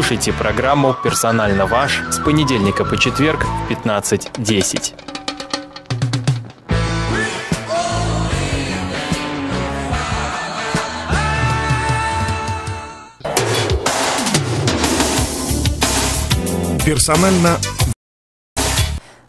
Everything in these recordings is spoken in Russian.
слушайте программу «Персонально ваш» с понедельника по четверг в 15:10. Персонально.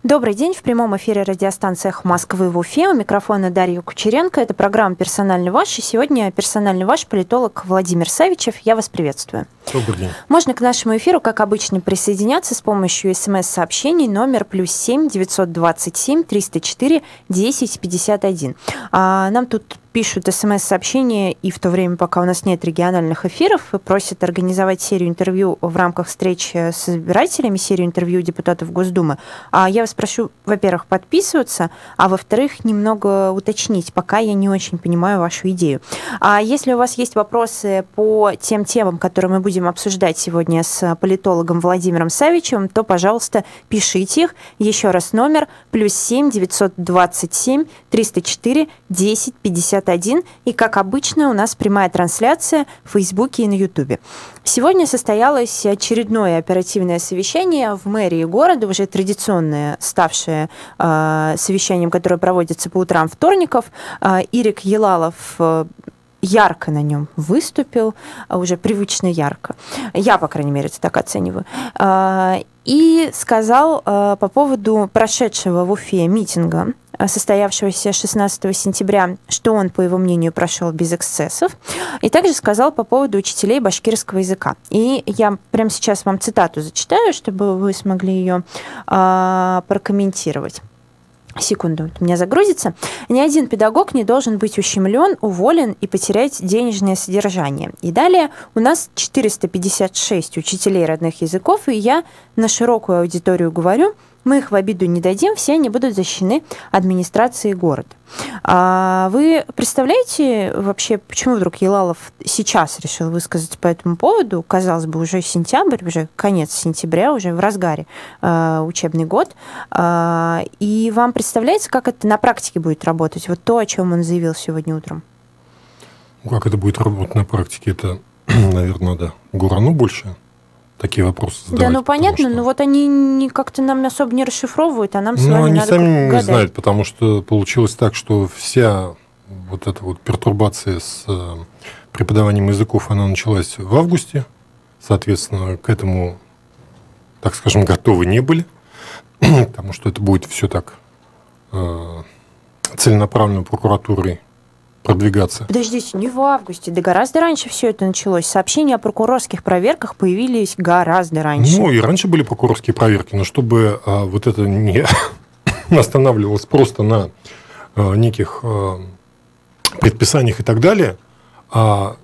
Добрый день. В прямом эфире радиостанции «Эхо Москвы» в Уфе. У микрофона Дарья Кучеренко. Это программа «Персонально ваш». И сегодня персональный ваш политолог Владимир Савичев. Я вас приветствую. Добрый день. Можно к нашему эфиру, как обычно, присоединяться с помощью СМС-сообщений номер +7 927 304 1051. Нам тут пишут СМС-сообщения и в то время, пока у нас нет региональных эфиров, и просят организовать серию интервью в рамках встреч с избирателями, серию интервью депутатов Госдумы. Я вас прошу, во-первых, подписываться, а во-вторых, немного уточнить, пока я не очень понимаю вашу идею. Если у вас есть вопросы по тем темам, которые мы будем обсуждать сегодня с политологом Владимиром Савичевым, то, пожалуйста, пишите их. Еще раз номер +7 927 304 1051. И, как обычно, у нас прямая трансляция в Фейсбуке и на Ютубе. Сегодня состоялось очередное оперативное совещание в мэрии города, уже традиционное, ставшее совещанием, которое проводится по утрам вторников. Ирик Елалов ярко на нем выступил, уже привычно ярко. Я, по крайней мере, это так оцениваю. И сказал по поводу прошедшего в Уфе митинга, состоявшегося 16 сентября, что он, по его мнению, прошел без эксцессов. И также сказал по поводу учителей башкирского языка. И я прямо сейчас вам цитату зачитаю, чтобы вы смогли ее прокомментировать. Секунду, у меня загрузится. «Ни один педагог не должен быть ущемлен, уволен и потерять денежное содержание». И далее у нас 456 учителей родных языков, и я на широкую аудиторию говорю, мы их в обиду не дадим, все они будут защищены администрацией города. Вы представляете вообще, почему вдруг Елалов сейчас решил высказаться по этому поводу? Казалось бы, уже сентябрь, уже конец сентября, уже в разгаре учебный год. И вам представляете, как это на практике будет работать? Вот то, о чем он заявил сегодня утром. Как это будет работать на практике, это, наверное, надо Горану больше такие вопросы задавать. Да, понятно, но вот они как-то нам особо не расшифровывают, а нам с вами они надо сами гадать. Не знают, потому что получилось так, что вся вот эта вот пертурбация с преподаванием языков, она началась в августе. Соответственно, к этому, так скажем, готовы не были, потому что это будет все так целенаправленно прокуратурой продвигаться. Подождите, не в августе, да гораздо раньше все это началось. Сообщения о прокурорских проверках появились гораздо раньше. И раньше были прокурорские проверки, но чтобы вот это не останавливалось просто на неких предписаниях и так далее, а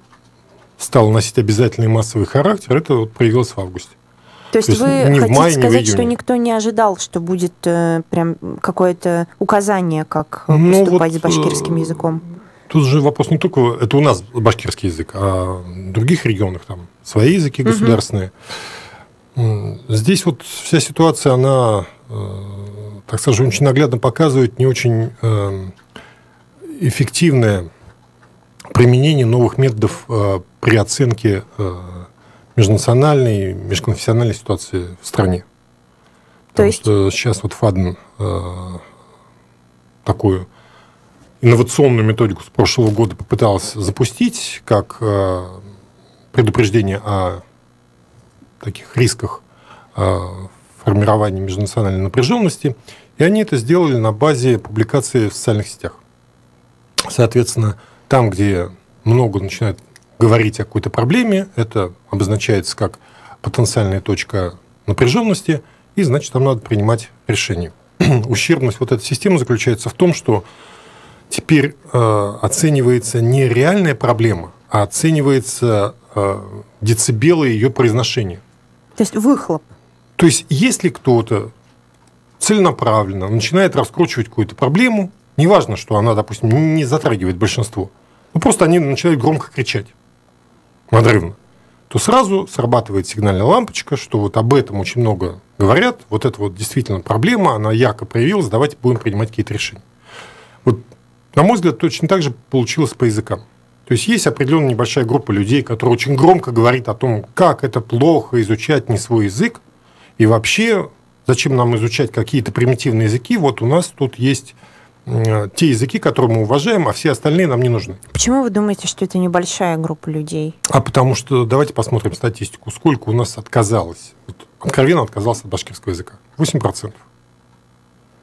стало носить обязательный массовый характер, это вот проявилось в августе. То есть вы хотите сказать, что никто не ожидал, что будет прям какое-то указание, как поступать с башкирским языком? Тут же вопрос не только... Это у нас башкирский язык, а в других регионах там свои языки государственные. Здесь вот вся ситуация, она, так скажем, очень наглядно показывает не очень эффективное применение новых методов при оценке межнациональной, межконфессиональной ситуации в стране. Потому что сейчас вот ФАДН такую инновационную методику с прошлого года попыталась запустить как предупреждение о таких рисках формирования межнациональной напряженности, и они это сделали на базе публикации в социальных сетях. Соответственно, там, где много начинают говорить о какой-то проблеме, это обозначается как потенциальная точка напряженности, и, значит, там надо принимать решение. Ущербность вот этой системы заключается в том, что теперь оценивается не реальная проблема, а оценивается децибелы ее произношения. То есть выхлоп. То есть если кто-то целенаправленно начинает раскручивать какую-то проблему, неважно, что она, допустим, не затрагивает большинство, просто они начинают громко кричать, надрывно, то сразу срабатывает сигнальная лампочка, что вот об этом очень много говорят, вот это вот действительно проблема, она ярко проявилась, давайте будем принимать какие-то решения. Вот, на мой взгляд, точно так же получилось по языкам. То есть есть определенная небольшая группа людей, которая очень громко говорит о том, как это плохо изучать не свой язык, и вообще зачем нам изучать какие-то примитивные языки. Вот у нас тут есть те языки, которые мы уважаем, а все остальные нам не нужны. Почему вы думаете, что это небольшая группа людей? А потому что, давайте посмотрим статистику, сколько у нас отказалось, вот, откровенно отказался от башкирского языка. 8%. То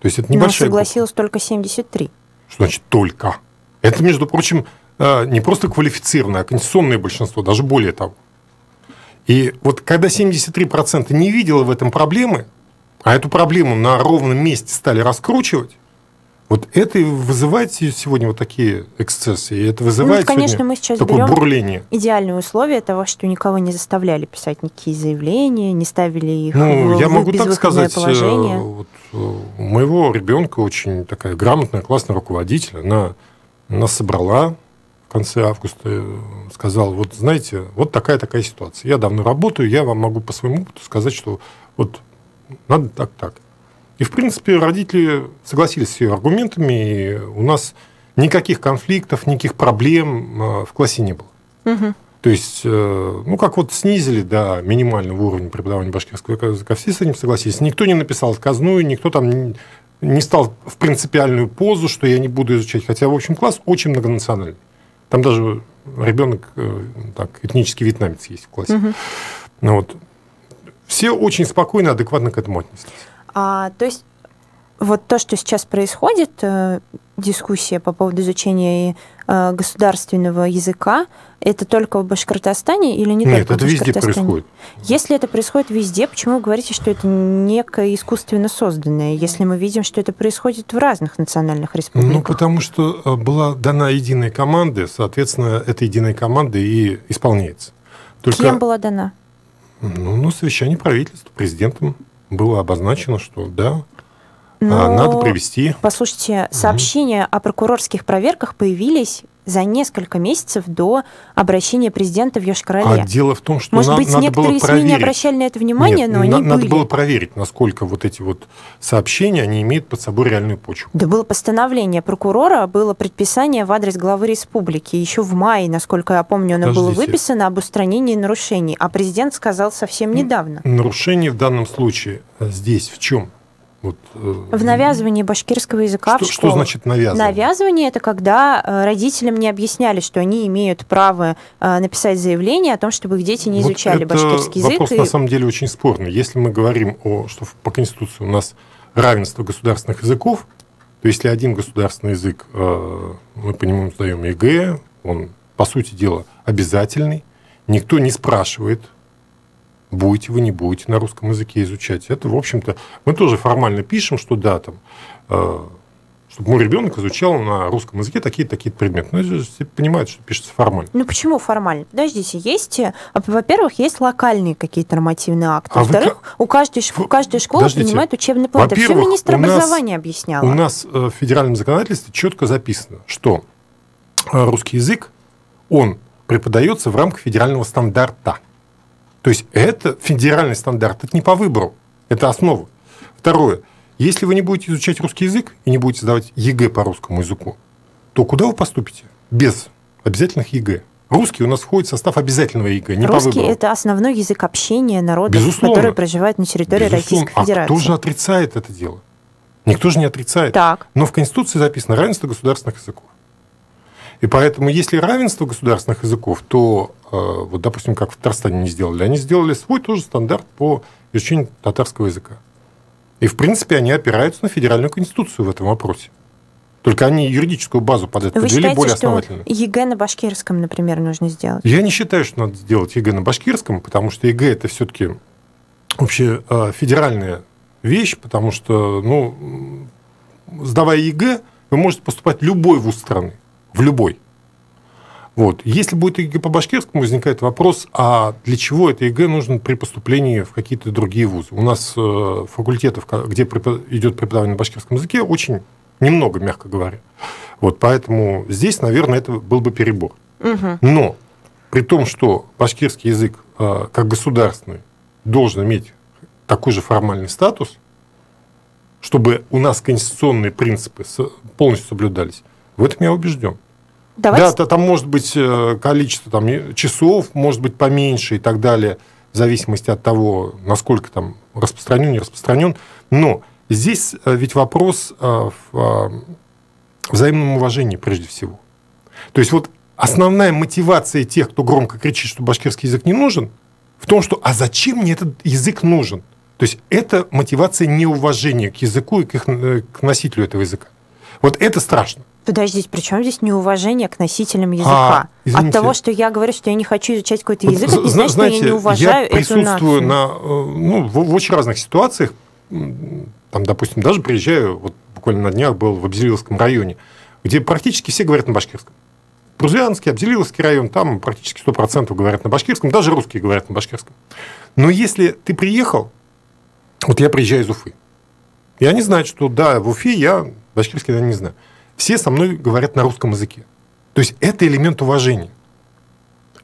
есть это небольшая группа. Согласилось только 73. Что значит «только»? Это, между прочим, не просто квалифицированное, а конституционное большинство, даже более того. И вот когда 73% не видело в этом проблемы, а эту проблему на ровном месте стали раскручивать, вот это и вызывает сегодня вот такие эксцессы, и это вызывает конечно, мы сейчас такое бурление. Идеальные условия того, что никого не заставляли писать никакие заявления, не ставили их я могу так безвыходное сказать, положение. Вот, у моего ребенка очень такая грамотная, классная руководитель, она нас собрала в конце августа, сказала, вот знаете, вот такая ситуация. Я давно работаю, я вам могу по своему опыту сказать, что вот надо так. И, в принципе, родители согласились с ее аргументами, и у нас никаких конфликтов, никаких проблем в классе не было. Угу. То есть, как вот снизили до минимального уровня преподавания башкирского языка, все с этим согласились. Никто не написал отказную, никто там не стал в принципиальную позу, что я не буду изучать. Хотя, в общем, класс очень многонациональный. Там даже ребенок, этнический вьетнамец есть в классе. Угу. Все очень спокойно, адекватно к этому отнеслись. То есть вот то, что сейчас происходит, дискуссия по поводу изучения государственного языка, это только в Башкортостане или не Нет, только в Башкортостане? Нет, это везде происходит. Если это происходит везде, почему вы говорите, что это некое искусственно созданное, если мы видим, что это происходит в разных национальных республиках? Потому что была дана единая команда, соответственно, эта единая команда и исполняется. Кем была дана? На совещании правительства, президентом было обозначено, что да, надо привести. Послушайте, сообщения о прокурорских проверках появились за несколько месяцев до обращения президента в Йошкар-Оле. А дело в том, что может быть, надо некоторые было проверить. СМИ не обращали на это внимание, но они надо были. было проверить, насколько вот эти вот сообщения, они имеют под собой реальную почву. Да было постановление прокурора, было предписание в адрес главы республики. Еще в мае, насколько я помню, оно было выписано об устранении нарушений. А президент сказал совсем недавно. Нарушение в данном случае здесь в чем? В навязывании башкирского языка в школу. Что значит навязывание? Навязывание – это когда родителям не объясняли, что они имеют право написать заявление о том, чтобы их дети не изучали башкирский язык. Вопрос на самом деле очень спорный. Если мы говорим что по Конституции у нас равенство государственных языков, то если один государственный язык, мы по нему сдаем ЕГЭ, он, по сути дела, обязательный, никто не спрашивает, будете вы, не будете на русском языке изучать. Это, в общем-то, мы тоже формально пишем, что да, там, чтобы мой ребенок изучал на русском языке такие-то предметы. Но все понимают, что пишется формально. Почему формально? Подождите, во-первых, есть локальные какие-то нормативные акты. Во-вторых, у каждой школы принимают учебный план. Это все министр образования объяснял. У нас в федеральном законодательстве четко записано, что русский язык, он преподается в рамках федерального стандарта. То есть это федеральный стандарт, это не по выбору, это основа. Второе, если вы не будете изучать русский язык и не будете сдавать ЕГЭ по русскому языку, то куда вы поступите без обязательных ЕГЭ? Русский у нас входит в состав обязательного ЕГЭ, не по выбору. Русский – это основной язык общения народов, которые проживают на территории Российской Федерации. А кто же отрицает это дело? Никто же не отрицает. Так. Но в Конституции записано равенство государственных языков. И поэтому, если равенство государственных языков, то, вот, допустим, как в Татарстане не сделали, они сделали свой тоже стандарт по изучению татарского языка. И, в принципе, они опираются на федеральную конституцию в этом вопросе. Только они юридическую базу под это подвели более основательно. Вы считаете, что ЕГЭ на башкирском, например, нужно сделать? Я не считаю, что надо сделать ЕГЭ на башкирском, потому что ЕГЭ – это все-таки вообще федеральная вещь, потому что, сдавая ЕГЭ, вы можете поступать в любой вуз страны. В любой. Вот. Если будет ЕГЭ по башкирскому, возникает вопрос, а для чего это ЕГЭ нужно при поступлении в какие-то другие вузы? У нас факультетов, где идет преподавание на башкирском языке, очень немного, мягко говоря. Вот, поэтому здесь, наверное, это был бы перебор. Угу. Но при том, что башкирский язык как государственный должен иметь такой же формальный статус, чтобы у нас конституционные принципы полностью соблюдались, в этом я убежден. Давайте... Да, там может быть количество часов, может быть поменьше и так далее, в зависимости от того, насколько там распространен, не распространен. Но здесь ведь вопрос в взаимном уважении прежде всего. То есть вот основная мотивация тех, кто громко кричит, что башкирский язык не нужен, в том, что «а зачем мне этот язык нужен?» То есть это мотивация неуважения к языку и к носителю этого языка. Вот это страшно. Подождите, при чем здесь неуважение к носителям языка? От того, что я говорю, что я не хочу изучать какой-то язык, это не значит, что я не уважаю эту нацию. Я присутствую в очень разных ситуациях. Там, допустим, даже приезжаю, вот буквально на днях был в Абзелиловском районе, где практически все говорят на башкирском. Брузлянский, Абзелиловский район, там практически 100% говорят на башкирском, даже русские говорят на башкирском. Но если ты приехал, вот я приезжаю из Уфы, и они знают, что да, в Уфе я башкирский не знаю. Все со мной говорят на русском языке. То есть это элемент уважения.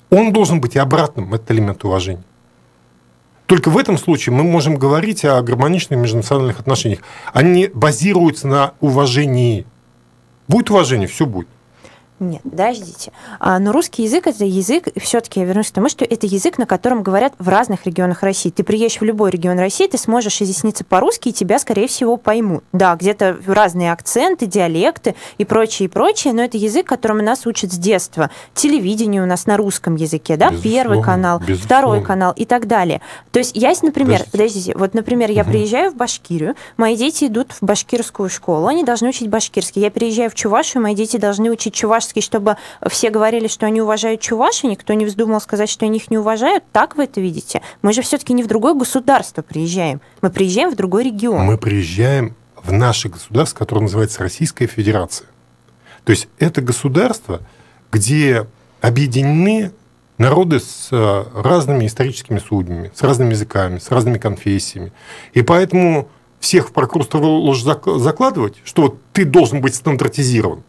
Он должен быть и обратным, этот элемент уважения. Только в этом случае мы можем говорить о гармоничных межнациональных отношениях. Они базируются на уважении. Будет уважение, все будет. Нет, подождите. Но русский язык – это язык, и все-таки я вернусь к тому, что это язык, на котором говорят в разных регионах России. Ты приедешь в любой регион России, ты сможешь изъясниться по-русски, и тебя, скорее всего, поймут. Да, где-то разные акценты, диалекты и прочее, но это язык, которому нас учат с детства. Телевидение у нас на русском языке, да, Первый канал, Второй канал и так далее. То есть я, например, например, я приезжаю в Башкирию, мои дети идут в башкирскую школу, они должны учить башкирский. Я приезжаю в Чувашию, мои дети должны учить чувашский, чтобы все говорили, что они уважают чуваши, никто не вздумал сказать, что они их не уважают. Так вы это видите? Мы же все-таки не в другое государство приезжаем. Мы приезжаем в другой регион. Мы приезжаем в наше государство, которое называется Российская Федерация. То есть это государство, где объединены народы с разными историческими судьбами, с разными языками, с разными конфессиями. И поэтому всех в прокурство закладывать, что вот ты должен быть стандартизирован.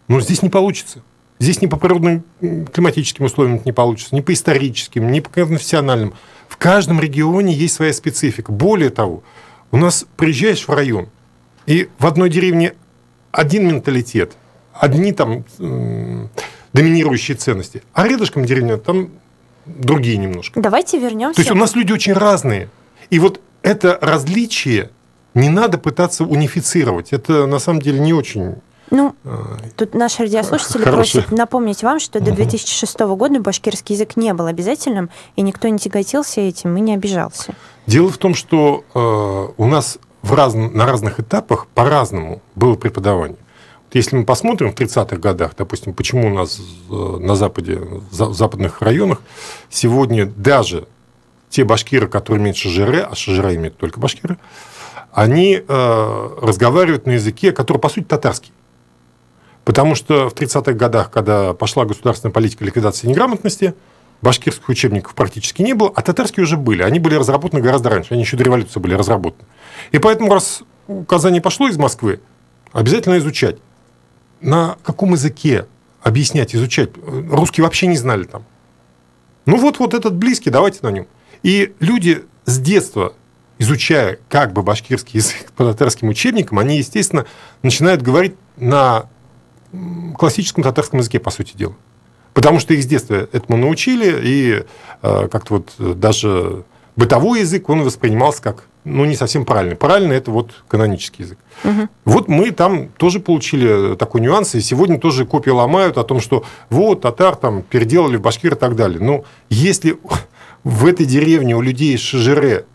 Но здесь не получится. Здесь ни по природным климатическим условиям не получится, ни по историческим, ни по конфессиональным. В каждом регионе есть своя специфика. Более того, у нас приезжаешь в район, и в одной деревне один менталитет, одни там доминирующие ценности, а рядышком деревня там другие немножко. Давайте вернемся. То есть у нас люди очень разные. И вот это различие не надо пытаться унифицировать. Это на самом деле не очень... Тут наши радиослушатели просят напомнить вам, что до 2006 года башкирский язык не был обязательным, и никто не тяготился этим и не обижался. Дело в том, что у нас на разных этапах по-разному было преподавание. Вот если мы посмотрим в 30-х годах, допустим, почему у нас на Западе, в западных районах, сегодня даже те башкиры, которые имеют ШЖР, а ШЖР имеют только башкиры, они разговаривают на языке, который, по сути, татарский. Потому что в 30-х годах, когда пошла государственная политика ликвидации неграмотности, башкирских учебников практически не было, а татарские уже были. Они были разработаны гораздо раньше, они еще до революции были разработаны. И поэтому, раз указание пошло из Москвы, обязательно изучать. На каком языке объяснять, изучать? Русские вообще не знали там. Вот этот близкий, давайте на нем. И люди с детства, изучая как бы башкирский язык по татарским учебникам, они, естественно, начинают говорить на классическом татарском языке, по сути дела. Потому что их с детства этому научили, и как-то вот даже бытовой язык, он воспринимался как, не совсем правильный. Правильный – это вот канонический язык. Угу. Вот мы там тоже получили такой нюанс, и сегодня тоже копии ломают о том, что вот татар там переделали в башкир и так далее. Но если в этой деревне у людей ШЖР,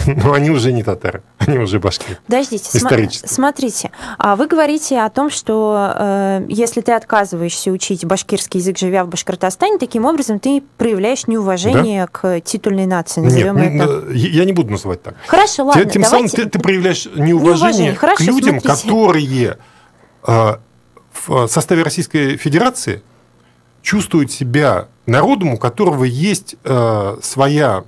они уже не татары, они уже башкиры. Подождите, смотрите, вы говорите о том, что если ты отказываешься учить башкирский язык, живя в Башкортостане, таким образом ты проявляешь неуважение к титульной нации, назовем это. Я не буду называть так. Хорошо, ладно. Тем самым ты проявляешь неуважение к людям, которые в составе Российской Федерации чувствуют себя народом, у которого есть своя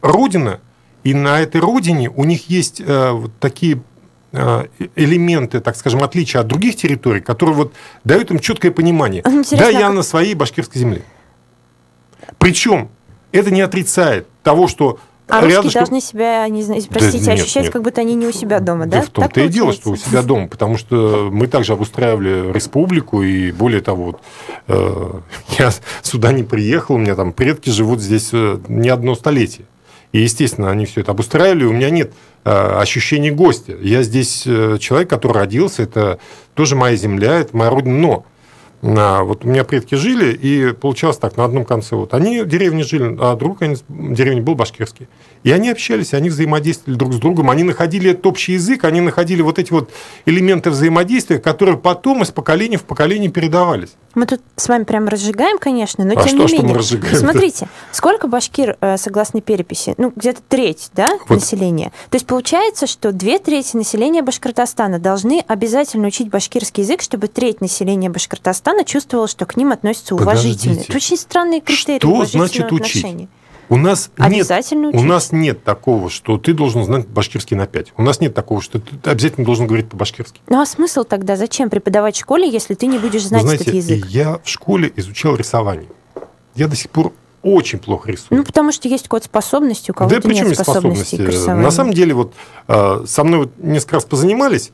родина. И на этой родине у них есть вот такие элементы, так скажем, отличия от других территорий, которые вот дают им четкое понимание. Интересно, да, я на своей башкирской земле. Причем это не отрицает того, что А русские должны себя, не знаю, простите, ощущать, как будто они не у себя дома, да? В том-то и дело, что у себя дома, потому что мы также обустраивали республику, и более того, я сюда не приехал, у меня там предки живут здесь не одно столетие. И, естественно, они все это обустраивали, у меня нет ощущения гостя. Я здесь человек, который родился, это тоже моя земля, это моя родина, но вот у меня предки жили, и получалось так, на одном конце вот они в деревне жили, а другой конец деревни был башкирский. И они общались, они взаимодействовали друг с другом, они находили этот общий язык, они находили вот эти вот элементы взаимодействия, которые потом из поколения в поколение передавались. Мы тут с вами прям разжигаем, конечно, но тем не менее. Мы разжигаем? Смотрите, сколько башкир, согласно переписи, где-то треть, да, населения. То есть получается, что 2/3 населения Башкортостана должны обязательно учить башкирский язык, чтобы треть населения Башкортостана чувствовала, что к ним относятся уважительно. Подождите. Это очень странные критерии. Что значит учить? У нас нет такого, что ты должен знать башкирский на 5. У нас нет такого, что ты обязательно должен говорить по-башкирски. Ну а смысл тогда? Зачем преподавать в школе, если ты не будешь знать этот язык? Я в школе изучал рисование. Я до сих пор очень плохо рисую. Ну, потому что есть код способности, у кого-то нет способности к рисованию. На самом деле, вот со мной вот несколько раз позанимались,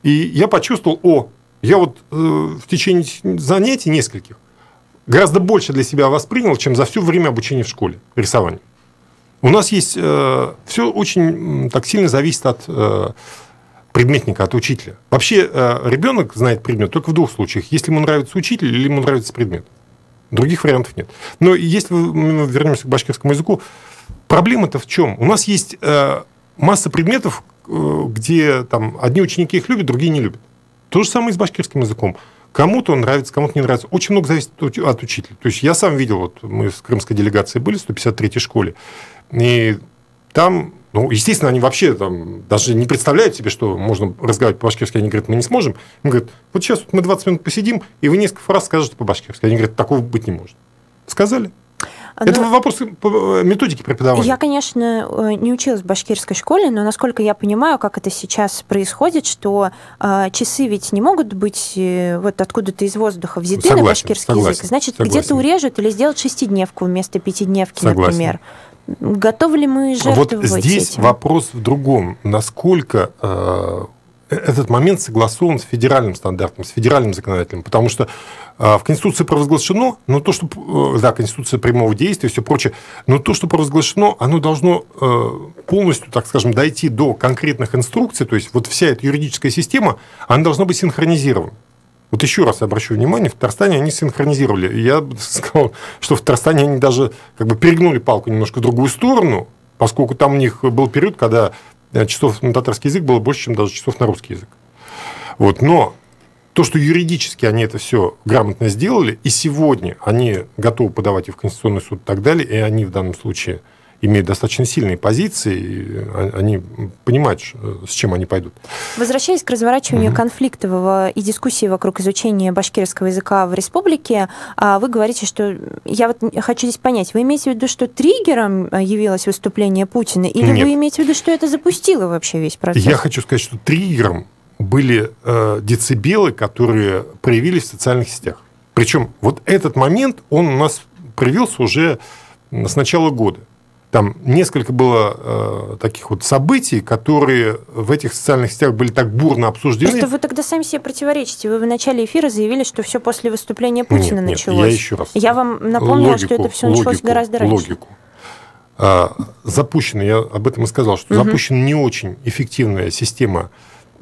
и я почувствовал, я вот в течение занятий нескольких гораздо больше для себя воспринял, чем за все время обучения в школе рисованию. У нас есть... все очень так сильно зависит от предметника, от учителя. Вообще ребенок знает предмет только в двух случаях. Если ему нравится учитель или ему нравится предмет. Других вариантов нет. Но если мы вернемся к башкирскому языку, проблема-то в чем? У нас есть масса предметов, где там одни ученики их любят, другие не любят. То же самое и с башкирским языком. Кому-то он нравится, кому-то не нравится. Очень много зависит от учителя. То есть я сам видел, вот мы с крымской делегацией были в 153-й школе, и там, естественно, они вообще там даже не представляют себе, что можно разговаривать по-башкирски. Они говорят, мы не сможем. Они говорят, вот сейчас мы 20 минут посидим, и вы несколько фраз скажете по-башкирски. Они говорят, такого быть не может. Сказали. Это вопрос методики преподавания. Я, конечно, не училась в башкирской школе, но, насколько я понимаю, как это сейчас происходит, что часы ведь не могут быть вот откуда-то из воздуха взяты на башкирский язык. Значит, где-то урежут или сделать 6-дневку вместо 5-дневки, например. Готовы ли мы жертвовать Вот здесь этим? Вопрос в другом. Насколько этот момент согласован с федеральным стандартом, с федеральным законодателем, потому что в Конституции провозглашено, но то, что, да, Конституция прямого действия и все прочее, но то, что провозглашено, оно должно полностью, так скажем, дойти до конкретных инструкций, то есть вот вся эта юридическая система, она должна быть синхронизирована. Вот еще раз обращу внимание, в Татарстане они синхронизировали. Я бы сказал, что в Татарстане они даже как бы перегнули палку немножко в другую сторону, поскольку там у них был период, когда часов на татарский язык было больше, чем даже часов на русский язык. Вот. Но то, что юридически они это все грамотно сделали, и сегодня они готовы подавать и в Конституционный суд и так далее, и они в данном случае имеют достаточно сильные позиции, и они понимают, с чем они пойдут. Возвращаясь к разворачиванию конфликта и дискуссии вокруг изучения башкирского языка в республике, вы говорите, что... Я вот хочу здесь понять, вы имеете в виду, что триггером явилось выступление Путина, или Нет. Вы имеете в виду, что это запустило вообще весь процесс? Я хочу сказать, что триггером были децибелы, которые проявились в социальных сетях. Причем вот этот момент, он у нас проявился уже с начала года. Там несколько было таких вот событий, которые в этих социальных сетях были так бурно обсуждены. Просто вы тогда сами себе противоречите. Вы в начале эфира заявили, что все после выступления Путина началось. Я еще раз. Я вам напомнила, что это все началось гораздо раньше. Логику. Запущена, я об этом и сказал, что запущена не очень эффективная система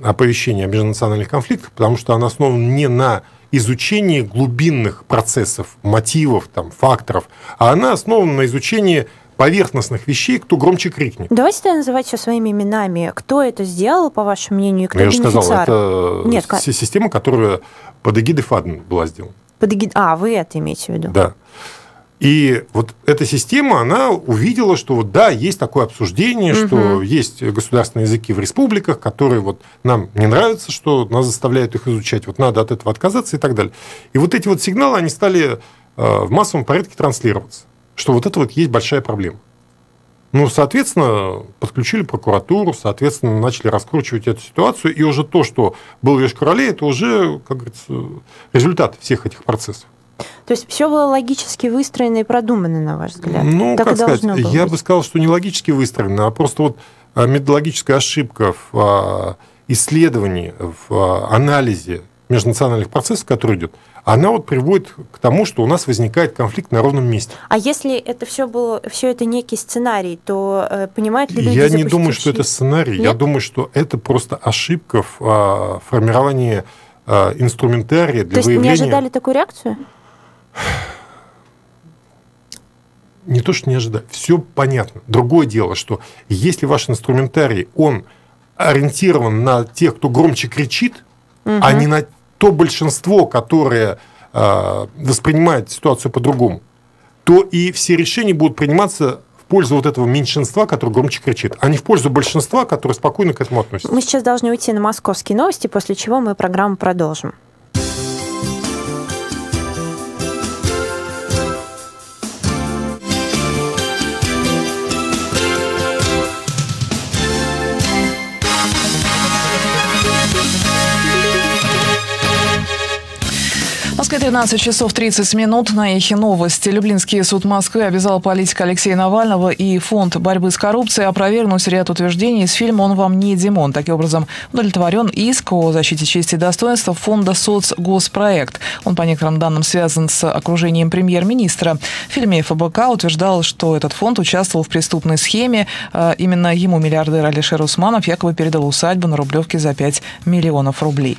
оповещения о межнациональных конфликтах, потому что она основана не на изучении глубинных процессов, мотивов, там, факторов, а она основана на изучении поверхностных вещей, кто громче крикнет. Давайте тогда называть все своими именами. Кто это сделал, по вашему мнению, и кто бенефициар? Я же сказал, это система, которая под эгидой ФАДН была сделана. Вы это имеете в виду? Да. И вот эта система, она увидела, что вот, да, есть такое обсуждение, что есть государственные языки в республиках, которые вот нам не нравятся, что нас заставляют их изучать, вот надо от этого отказаться и так далее. И вот эти вот сигналы, они стали в массовом порядке транслироваться, что вот это вот есть большая проблема. Ну, соответственно, подключили прокуратуру, соответственно, начали раскручивать эту ситуацию, и уже то, что было в Йошкар-Оле, это уже, как говорится, результат всех этих процессов. То есть все было логически выстроено и продумано, на ваш взгляд? Ну, так как сказать, было я быть. бы сказал, что не логически выстроено, а просто вот методологическая ошибка в исследовании, в анализе межнациональных процессов, который идет, она вот приводит к тому, что у нас возникает конфликт на ровном месте. А если это все это некий сценарий, то понимают ли люди, Я не думаю, что это сценарий. Нет? Я думаю, что это просто ошибка в формировании инструментария для выявления... То есть не ожидали такую реакцию? Не то, что не ожидали. Все понятно. Другое дело, что если ваш инструментарий, он ориентирован на тех, кто громче кричит, а не на то большинство, которое воспринимает ситуацию по-другому, то и все решения будут приниматься в пользу вот этого меньшинства, которое громче кричит, а не в пользу большинства, которое спокойно к этому относится. Мы сейчас должны уйти на московские новости, после чего мы программу продолжим. В Москве 13 часов 30 минут. На Эхе новости. Люблинский суд Москвы обязал политика Алексея Навального и фонд борьбы с коррупцией опровергнуть ряд утверждений из фильма «Он вам не Димон». Таким образом, удовлетворен иск о защите чести и достоинства фонда «Соцгоспроект». Он, по некоторым данным, связан с окружением премьер-министра. В фильме ФБК утверждал, что этот фонд участвовал в преступной схеме. Именно ему миллиардер Алишер Усманов якобы передал усадьбу на Рублевке за 5 миллионов рублей.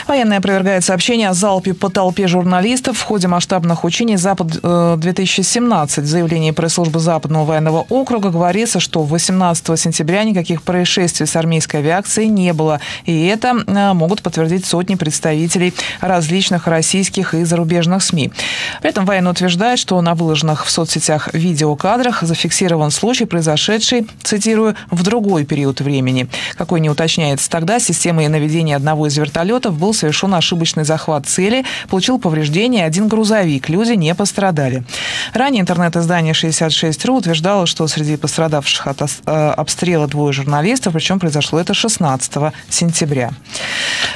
Военные опровергают сообщение о залпе по толпе журналистов в ходе масштабных учений «Запад-2017». В заявлении пресс-службы Западного военного округа говорится, что 18 сентября никаких происшествий с армейской авиацией не было. И это могут подтвердить сотни представителей различных российских и зарубежных СМИ. При этом военные утверждают, что на выложенных в соцсетях видеокадрах зафиксирован случай, произошедший, цитирую, в другой период времени. Какой не уточняется тогда, системой наведения одного из вертолетов был совершен ошибочный захват цели, получил повреждения один грузовик. Люди не пострадали. Ранее интернет-издание 66.ru утверждало, что среди пострадавших от обстрела двое журналистов, причем произошло это 16 сентября.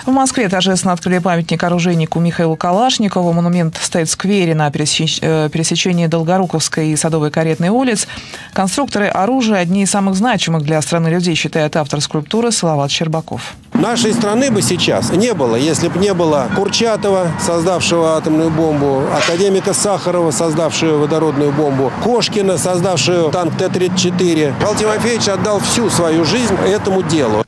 В Москве торжественно открыли памятник оружейнику Михаилу Калашникову. Монумент стоит в сквере на пересечении Долгоруковской и Садовой Каретной улиц. Конструкторы оружия – одни из самых значимых для страны людей, считает автор скульптуры Салават Щербаков. Нашей страны бы сейчас не было, если бы не было Курчатова, создавшего атомную бомбу, академика Сахарова, создавшего водородную бомбу, Кошкина, создавшего танк Т-34. Павел Тимофеевич отдал всю свою жизнь этому делу.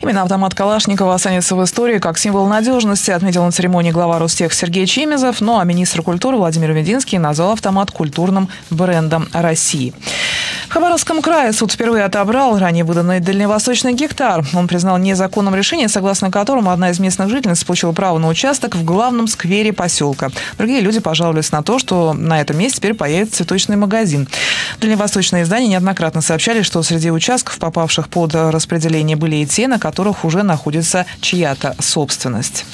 Именно автомат Калашникова останется в истории как символ надежности, отметил на церемонии глава Ростех Сергей Чемезов. Ну а министр культуры Владимир Мединский назвал автомат культурным брендом России. В Хабаровском крае суд впервые отобрал ранее выданный дальневосточный гектар. Он признал незаконным решение, согласно которому одна из местных жительниц получила право на участок в главном сквере поселка. Другие люди пожаловались на то, что на этом месте теперь появится цветочный магазин. Дальневосточные издания неоднократно сообщали, что среди участков, попавших под распределение, были и те, на которых уже находится чья-то собственность.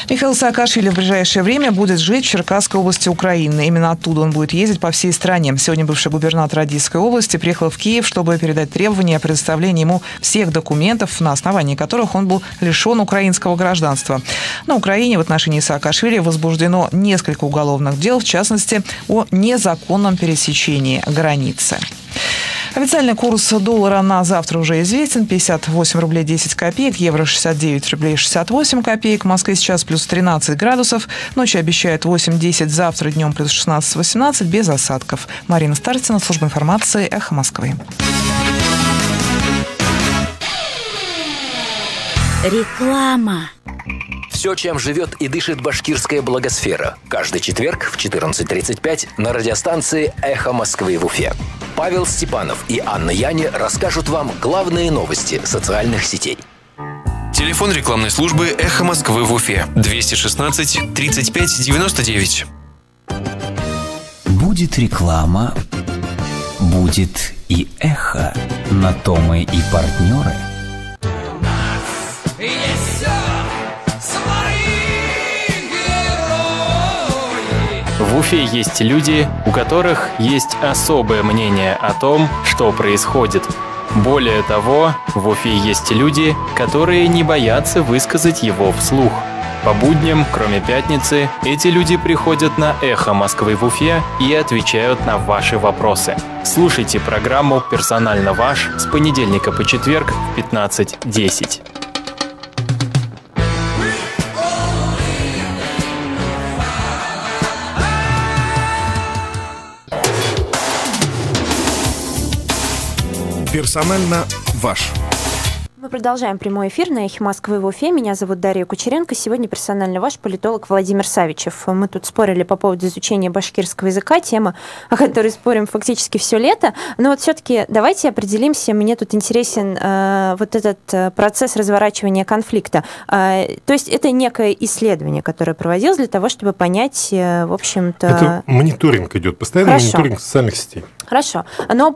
Михаил Саакашвили в ближайшее время будет жить в Черкасской области Украины. Именно оттуда он будет ездить по всей стране. Сегодня бывший губернатор Одесской области приехал в Киев, чтобы передать требования о предоставлении ему всех документов, на основании которых он был лишен украинского гражданства. На Украине в отношении Саакашвили возбуждено несколько уголовных дел, в частности, о незаконном пересечении границы. Официальный курс доллара на завтра уже известен. 58 рублей 10 копеек, евро 69 рублей 68 копеек. В Москве сейчас плюс 13 градусов. Ночью обещают 8-10, завтра днем плюс 16-18, без осадков. Марина Старцина, служба информации, Эхо Москвы. Реклама. Все, чем живет и дышит башкирская благосфера. Каждый четверг в 14:35 на радиостанции «Эхо Москвы» в Уфе. Павел Степанов и Анна Яни расскажут вам главные новости социальных сетей. Телефон рекламной службы «Эхо Москвы» в Уфе. 216 35 99. Будет реклама, будет и эхо. На то мы и партнеры. В Уфе есть люди, у которых есть особое мнение о том, что происходит. Более того, в Уфе есть люди, которые не боятся высказать его вслух. По будням, кроме пятницы, эти люди приходят на «Эхо Москвы» в Уфе и отвечают на ваши вопросы. Слушайте программу «Персонально ваш» с понедельника по четверг в 15:10. Персонально ваш. Мы продолжаем прямой эфир на «Эхе Москвы» в Уфе. Меня зовут Дарья Кучеренко. Сегодня персонально ваш политолог Владимир Савичев. Мы тут спорили по поводу изучения башкирского языка, тема, о которой спорим фактически все лето. Но вот все-таки давайте определимся. Мне тут интересен вот этот процесс разворачивания конфликта. То есть это некое исследование, которое проводилось для того, чтобы понять, в общем-то... Это мониторинг идет, постоянный мониторинг социальных сетей. Хорошо. Но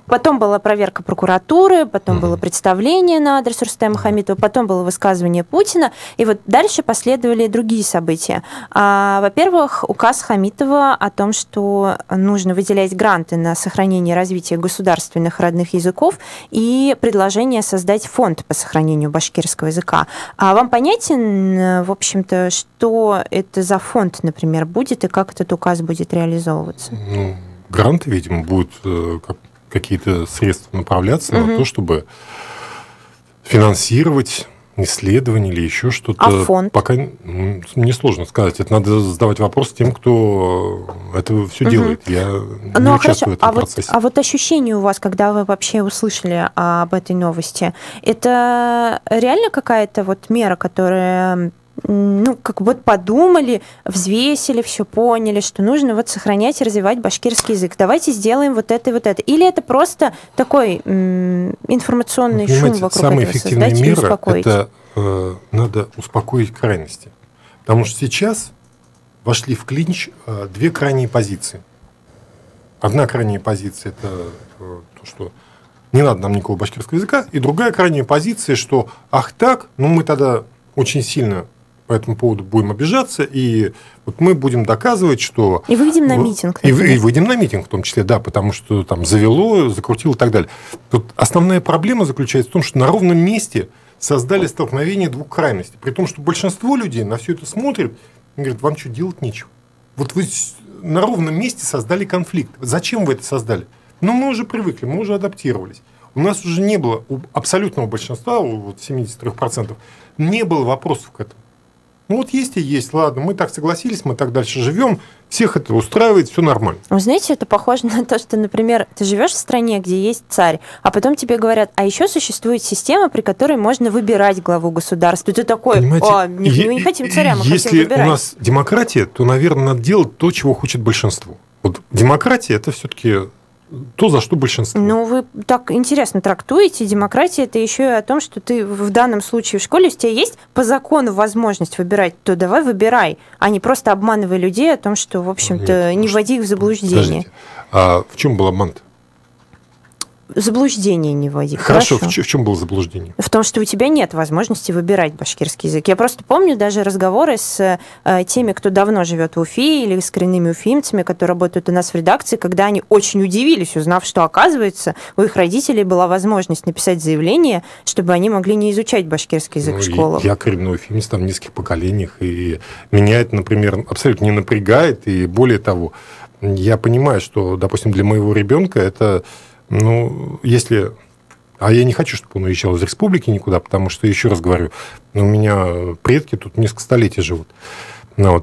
потом была проверка прокуратуры, потом было представление на адрес Рустема Хамитова, потом было высказывание Путина, и вот дальше последовали другие события. Во-первых, указ Хамитова о том, что нужно выделять гранты на сохранение и развитие государственных родных языков, и предложение создать фонд по сохранению башкирского языка. А вам понятен, в общем-то, что это за фонд, например, будет, и как этот указ будет реализовываться? Гранты, видимо, будут какие-то средства направляться на то, чтобы финансировать исследования или еще что-то. А фонд? Пока мне сложно сказать. Это надо задавать вопрос тем, кто это все делает. Я не участвую в этом процессе. А вот ощущение у вас, когда вы вообще услышали об этой новости, это реально какая-то вот мера, которая... как вот подумали, взвесили, все поняли, что нужно вот сохранять и развивать башкирский язык. Давайте сделаем вот это и вот это. Или это просто такой информационный шум вокруг самая этого эффективная создать и мера успокоить? Это надо успокоить крайности. Потому что сейчас вошли в клинч две крайние позиции. Одна крайняя позиция – это то, что не надо нам никакого башкирского языка, и другая крайняя позиция, что ах так, мы тогда очень сильно по этому поводу будем обижаться, и вот мы будем доказывать, что... И выйдем на митинг. И выйдем на митинг в том числе, да, потому что там завело, закрутило и так далее. Тут основная проблема заключается в том, что на ровном месте создали столкновение двух крайностей. При том, что большинство людей на все это смотрят и говорят, вам что, делать нечего? Вот вы на ровном месте создали конфликт. Зачем вы это создали? Мы уже привыкли, мы уже адаптировались. У нас уже не было, у абсолютного большинства, у 73%, не было вопросов к этому. Есть и есть, ладно, мы так согласились, мы так дальше живем, всех это устраивает, все нормально. Вы знаете, это похоже на то, что, например, ты живешь в стране, где есть царь, а потом тебе говорят, а еще существует система, при которой можно выбирать главу государства. И ты такой, мы не хотим царя, мы хотим выбирать. Если у нас демократия, то, наверное, надо делать то, чего хочет большинство. Вот демократия – это все-таки то, за что большинство. Вы так интересно трактуете. Демократия – это еще и о том, что ты в данном случае в школе, у тебя есть по закону возможность выбирать, то давай выбирай, а не просто обманывай людей о том, что, в общем-то, не вводи их в заблуждение. Подождите. А в чем был обман-то? Заблуждение не вводи. Хорошо. В чем было заблуждение? В том, что у тебя нет возможности выбирать башкирский язык. Я просто помню даже разговоры с теми, кто давно живет в Уфе, или с коренными уфимцами, которые работают у нас в редакции, когда они очень удивились, узнав, что, оказывается, у их родителей была возможность написать заявление, чтобы они могли не изучать башкирский язык в школах. Я коренной уфимец там в нескольких поколениях, и меня это, например, абсолютно не напрягает, и более того, я понимаю, что, допустим, для моего ребенка это... если... А я не хочу, чтобы он уезжал из республики никуда, потому что, еще раз говорю, у меня предки тут несколько столетий живут.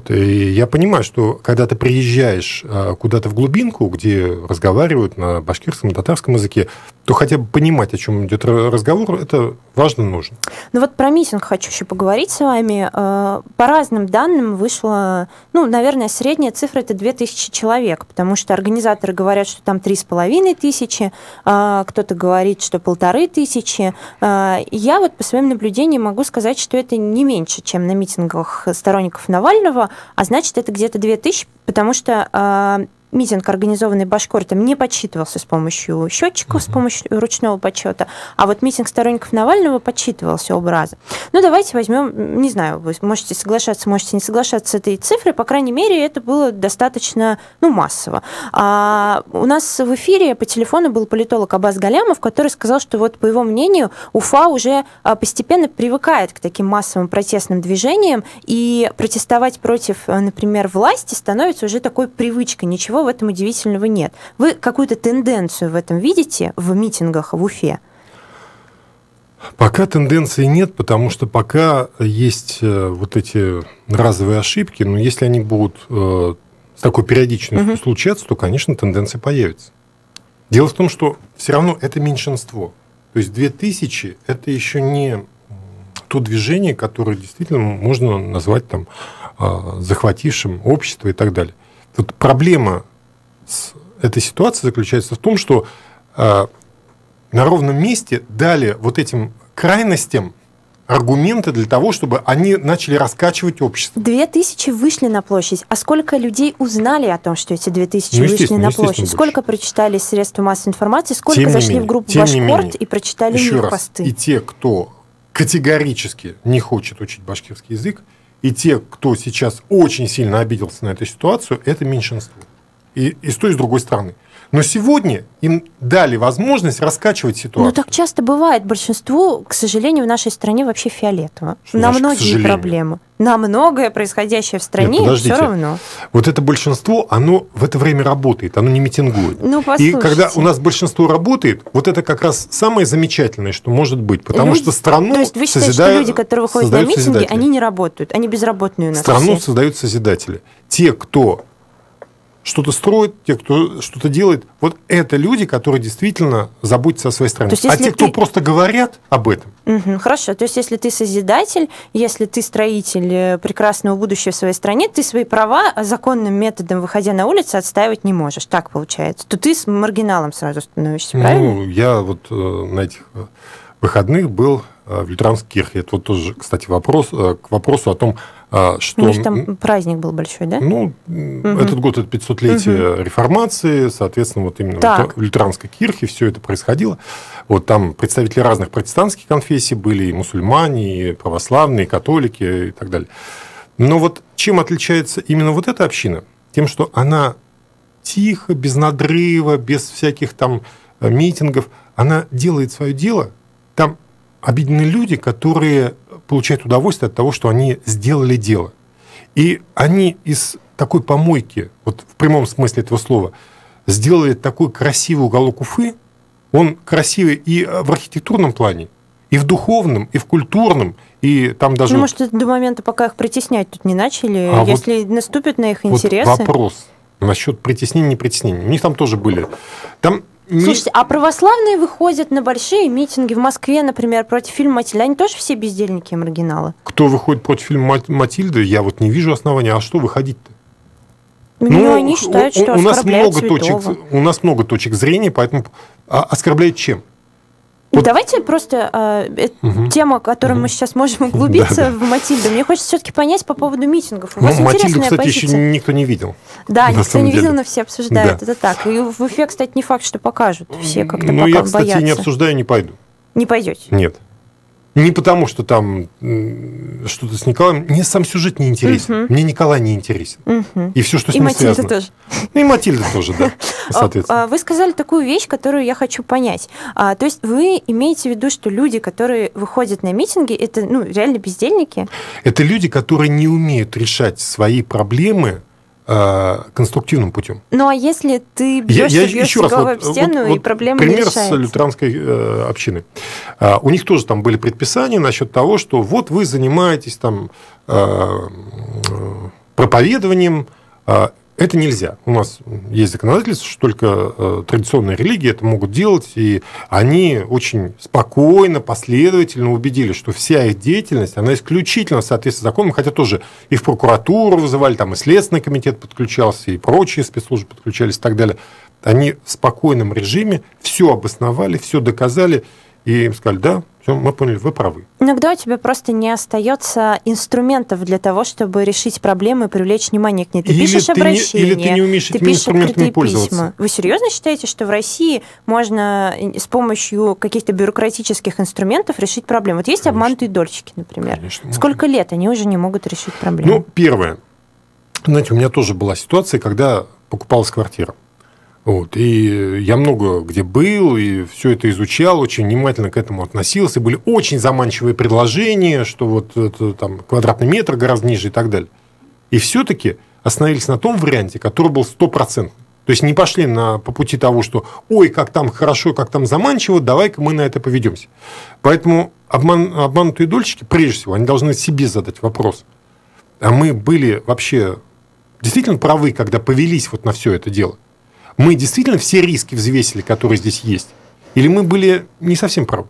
И я понимаю, что когда ты приезжаешь куда-то в глубинку, где разговаривают на башкирском и татарском языке, то хотя бы понимать, о чем идет разговор, это важно, нужно. Про митинг хочу еще поговорить с вами. По разным данным вышло, наверное, средняя цифра – это 2000 человек, потому что организаторы говорят, что там 3500, кто-то говорит, что 1500. Я по своим наблюдениям могу сказать, что это не меньше, чем на митингах сторонников Навального, а значит, это где-то 2000, потому что митинг, организованный башкортом, не подсчитывался с помощью счетчиков, с помощью ручного подсчета, а вот митинг сторонников Навального подсчитывался оба раза. Ну, давайте возьмем, не знаю, вы можете соглашаться, можете не соглашаться с этой цифрой, по крайней мере, это было достаточно, массово. У нас в эфире по телефону был политолог Аббас Галямов, который сказал, что вот, по его мнению, Уфа уже постепенно привыкает к таким массовым протестным движениям, и протестовать против, например, власти становится уже такой привычкой, ничего в этом удивительного нет. Вы какую-то тенденцию в этом видите в митингах в Уфе? Пока тенденции нет, потому что пока есть вот эти разовые ошибки, но если они будут с такой периодичностью случаться, то, конечно, тенденции появятся. Дело в том, что все равно это меньшинство. То есть 2000 – это еще не то движение, которое действительно можно назвать там, захватившим общество и так далее. Вот проблема с этой ситуацией заключается в том, что на ровном месте дали вот этим крайностям аргументы для того, чтобы они начали раскачивать общество. 2000 вышли на площадь. А сколько людей узнали о том, что эти 2000 вышли на площадь? Сколько прочитали средства массовой информации? Сколько зашли в группу Башкорт и прочитали их посты? И те, кто категорически не хочет учить башкирский язык, и те, кто сейчас очень сильно обиделся на эту ситуацию, это меньшинство. И с той, и с другой стороны. Но сегодня им дали возможность раскачивать ситуацию. Но так часто бывает. Большинству, к сожалению, в нашей стране вообще фиолетово. На многие проблемы. На многое происходящее в стране все равно. Вот это большинство, оно в это время работает, оно не митингует. И когда у нас большинство работает, вот это как раз самое замечательное, что может быть. Потому что страну То есть вы считаете, что люди, которые выходят на митинги, они не работают, они безработные у нас страну создают созидатели. Те, кто что-то строит, те, кто что-то делает, вот это люди, которые действительно заботятся о своей стране. А те, кто просто говорят об этом. Хорошо, то есть если ты созидатель, если ты строитель прекрасного будущего в своей стране, ты свои права законным методом, выходя на улицу, отстаивать не можешь. Так получается. То ты с маргиналом сразу становишься, правильно? Я вот на этих выходных был в лютеранской кирхе. Это вот тоже, кстати, к вопросу о том, что... У них там праздник был большой, да? Этот год это 500-летие реформации, соответственно, вот именно в лютеранской кирхе все это происходило. Вот там представители разных протестантских конфессий были, и мусульмане, и православные, и католики, и так далее. Но вот чем отличается именно вот эта община? Тем, что она тихо, без надрыва, без всяких там митингов, она делает свое дело. Там обидены люди, которые получают удовольствие от того, что они сделали дело. И они из такой помойки, вот в прямом смысле этого слова, сделали такой красивый уголок Уфы. Он красивый и в архитектурном плане, и в духовном, и в культурном, и там даже... может, до момента, пока их притеснять тут не начали, если наступит на их интересы... Вот вопрос насчет притеснения, не притеснения. У них там тоже были... Слушайте, а православные выходят на большие митинги в Москве, например, против фильма «Матильда». Они тоже все бездельники и маргиналы? Кто выходит против фильма «Матильда», я вот не вижу основания. А что выходить-то? Они считают, что оскорбляют святого. У нас много точек зрения, поэтому оскорбляют чем? Давайте просто тему, о которой мы сейчас можем углубиться в «Матильду». Мне хочется все-таки понять по поводу митингов. У вас «Матильду», кстати, еще никто не видел. Да, никто не видел, но все обсуждают. Это так. И в Уфе, кстати, не факт, что покажут. Все как-то пока боятся. Я, кстати, не обсуждаю, не пойду. Не пойдете? Нет. Не потому, что там что-то с Николаем. Мне сам сюжет не интересен. Мне Николай не интересен. И все, что с ним связано. И Матильда тоже. И Матильда тоже, да, соответственно. Вы сказали такую вещь, которую я хочу понять. То есть вы имеете в виду, что люди, которые выходят на митинги, это реально бездельники? Это люди, которые не умеют решать свои проблемы конструктивным путем. Ну, а если ты бьешься головой об стену, и проблема не решается? Пример с лютеранской общины. У них тоже там были предписания насчет того, что вот вы занимаетесь там проповедованием, это нельзя. У нас есть законодательство, что только традиционные религии это могут делать, и они очень спокойно, последовательно убедили, что вся их деятельность, она исключительно в соответствии с законом, хотя тоже и в прокуратуру вызывали, там и Следственный комитет подключался, и прочие спецслужбы подключались и так далее. Они в спокойном режиме все обосновали, все доказали, и им сказали, да, Все, мы поняли, вы правы. Иногда у тебя просто не остается инструментов для того, чтобы решить проблемы и привлечь внимание к ней. Ты пишешь обращения, или ты не умеешь этими инструментами пользоваться. Письма. Вы серьезно считаете, что в России можно с помощью каких-то бюрократических инструментов решить проблемы? Вот есть обманутые дольщики, например. Конечно, сколько лет они уже не могут решить проблемы? Ну, первое. Знаете, у меня тоже была ситуация, когда покупалась квартира. Вот. И я много где был, и все это изучал, очень внимательно к этому относился. Были очень заманчивые предложения, что вот это, там, квадратный метр гораздо ниже и так далее. И все-таки остановились на том варианте, который был 100%. То есть не пошли по пути того, что ой, как там хорошо, как там заманчиво, давай-ка мы на это поведемся. Поэтому обманутые дольщики, прежде всего, они должны себе задать вопрос. А мы были вообще действительно правы, когда повелись вот на все это дело? Мы действительно все риски взвесили, которые здесь есть? Или мы были не совсем правы?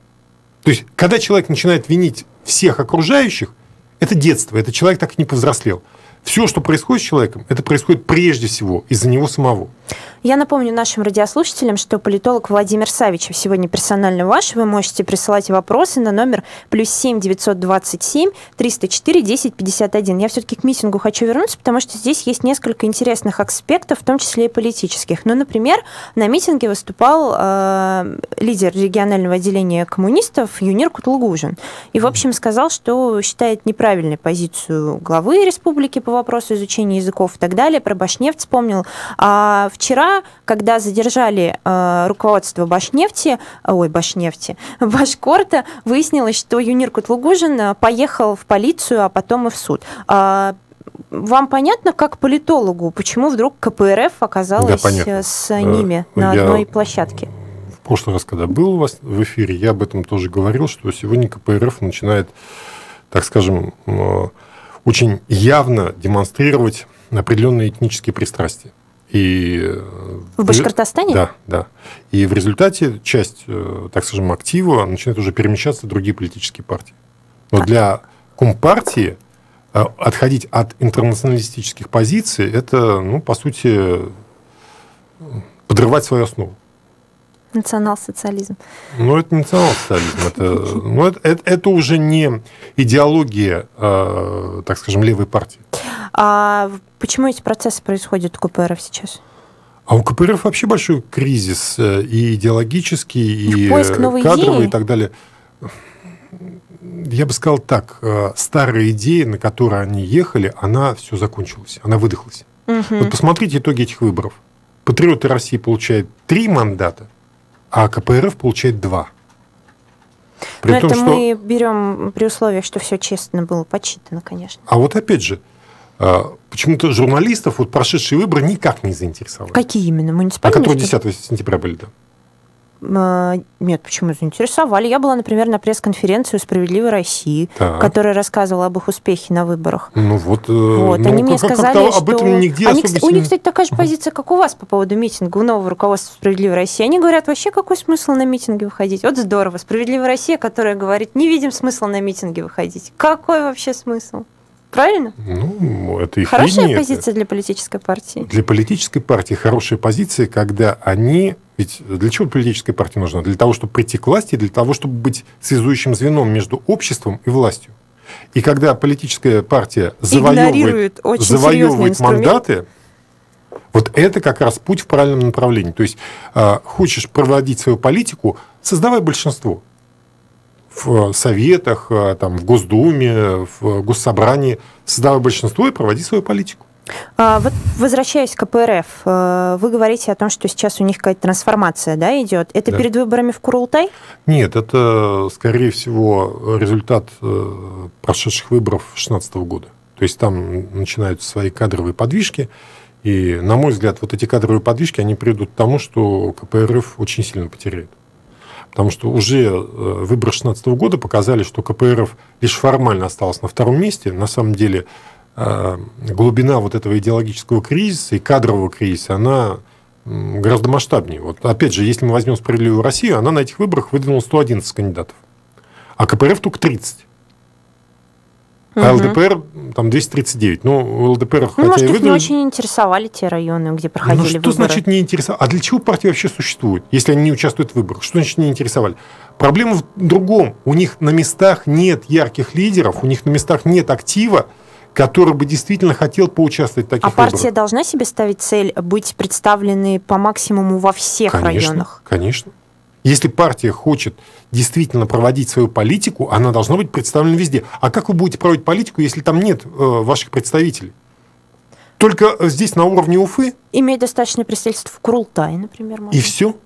То есть, когда человек начинает винить всех окружающих, это детство, это человек так и не повзрослел. Все, что происходит с человеком, это происходит прежде всего из-за него самого. Я напомню нашим радиослушателям, что политолог Владимир Савичев сегодня персонально ваш. Вы можете присылать вопросы на номер +7 927 304 1051. Я все-таки к митингу хочу вернуться, потому что здесь есть несколько интересных аспектов, в том числе и политических. Ну, например, на митинге выступал лидер регионального отделения коммунистов Юнир Кутлугужин. И, в общем, сказал, что считает неправильной позицию главы республики по вопросу изучения языков и так далее. Про Башнефть вспомнил. А вчера, когда задержали руководство Башкорта, выяснилось, что Юнир Кутлугужин поехал в полицию, а потом и в суд. Вам понятно, как политологу, почему вдруг КПРФ оказалась с ними на одной площадке? В прошлый раз, когда был у вас в эфире, я об этом тоже говорил, что сегодня КПРФ начинает, так скажем, очень явно демонстрировать определенные этнические пристрастия. И в Башкортостане? Да, да. И в результате часть, так скажем, актива начинает уже перемещаться в другие политические партии. Но для Компартии отходить от интернационалистических позиций, это, ну, по сути, подрывать свою основу. Национал-социализм. Ну, это не национал-социализм. Это уже не идеология, так скажем, левой партии. А почему эти процессы происходят у КПРФ сейчас? А у КПРФ вообще большой кризис и идеологический, и кадровый, идеи? И так далее. Я бы сказал так, старая идея, на которой они ехали, она все закончилась, она выдохлась. Вот посмотрите итоги этих выборов. Патриоты России получают 3 мандата, а КПРФ получает 2. Но это мы берем при условии, что все честно было подсчитано, конечно. А вот опять же, почему-то журналистов вот прошедшие выборы никак не заинтересовали. Какие именно? Муниципальные? А которые 10 сентября были, да. Нет, почему заинтересовали? Я была, например, на пресс-конференции «Справедливой России», которая рассказывала об их успехе на выборах. Ну вот. Они мне сказали, что... Об этом нигде у них, кстати, такая же позиция, как у вас по поводу митинга, у нового руководства «Справедливой России». Они говорят, вообще какой смысл на митинги выходить? Вот здорово. «Справедливая Россия», которая говорит, не видим смысла на митинги выходить. Какой вообще смысл? Правильно? Ну, это их хорошая линия, позиция для политической партии. Для политической партии хорошая позиция, когда они... Ведь для чего политическая партия нужна? Для того, чтобы прийти к власти, для того, чтобы быть связующим звеном между обществом и властью. И когда политическая партия завоевывает мандаты, вот это как раз путь в правильном направлении. То есть, хочешь проводить свою политику, создавай большинство. В советах, там, в Госдуме, в Госсобрании, создавай большинство и проводи свою политику. Вот возвращаясь к КПРФ, вы говорите о том, что сейчас у них какая-то трансформация, да, идет. Это перед выборами в Курултай? Нет, это, скорее всего, результат прошедших выборов 2016 года. То есть там начинаются свои кадровые подвижки. И, на мой взгляд, вот эти кадровые подвижки, они приведут к тому, что КПРФ очень сильно потеряет. Потому что уже выборы 2016 года показали, что КПРФ лишь формально осталась на 2-м месте. На самом деле глубина вот этого идеологического кризиса и кадрового кризиса, она гораздо масштабнее. Вот опять же, если мы возьмем «Справедливую Россию», она на этих выборах выдвинула 111 кандидатов, а КПРФ только 30. А ЛДПР там 239. Ну, ЛДПР, хотя может, и их выдали... не очень интересовали те районы, где проходили выборы. Что значит не интересовали? А для чего партии вообще существует, если они не участвуют в выборах? Что значит не интересовали? Проблема в другом. У них на местах нет ярких лидеров, у них на местах нет актива, который бы действительно хотел поучаствовать в таких выборах. А партия должна себе ставить цель быть представленной по максимуму во всех районах? Конечно. Если партия хочет действительно проводить свою политику, она должна быть представлена везде. А как вы будете проводить политику, если там нет ваших представителей? Только здесь на уровне Уфы? Имеет достаточное представительство в Курултае, например. И все?